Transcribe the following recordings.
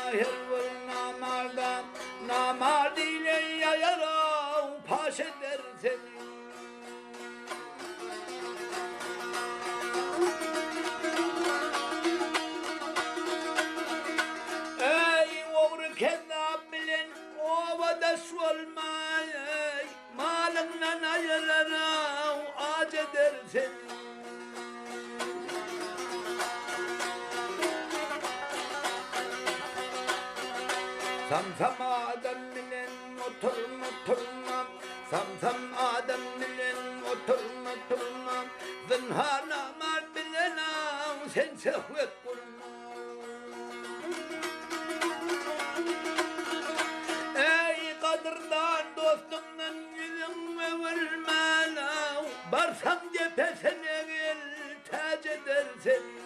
Hervır namarda namar ile yayara paş eder seni. Ey oğru kendam bilen ovada solmay malından ayırana ac eder seni. Samsam adam bilen oturma Samsam adam bilen oturma Zinhar namar bilen sen şehvet kurma. Ey kadırdan dostumdan yüzün ve vurma Barsam cephesine gel tac eder seni.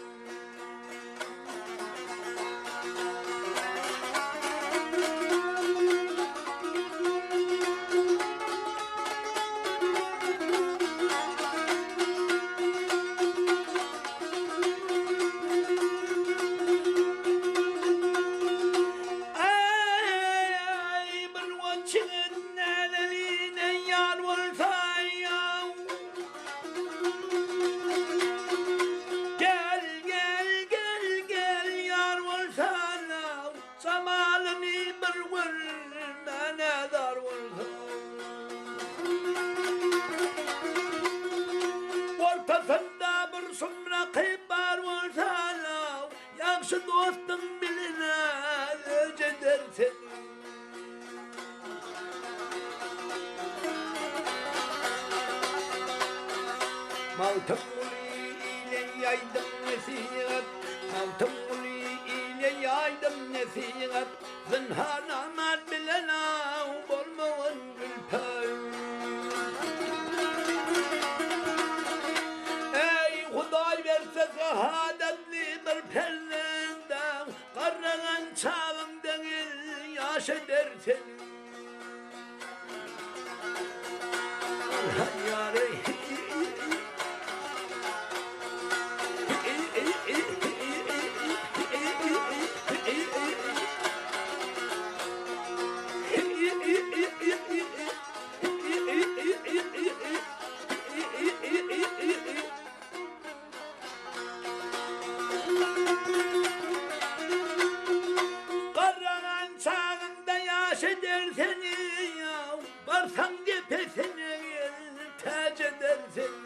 Ortasında bir sumra kıybar olsa yakşı dostum biline öc eder seni. Maltım ile yaydım nesihat Maltım ile yaydım nesihat Zinhar namar bilene olmağın gülper. Ey Huday verse şehadetli bir perdenden Karragan çağım değil yaş eder seni. Yâre Karragan çağında yaş eder seni ya Varsan cephesine gel tac eder seni.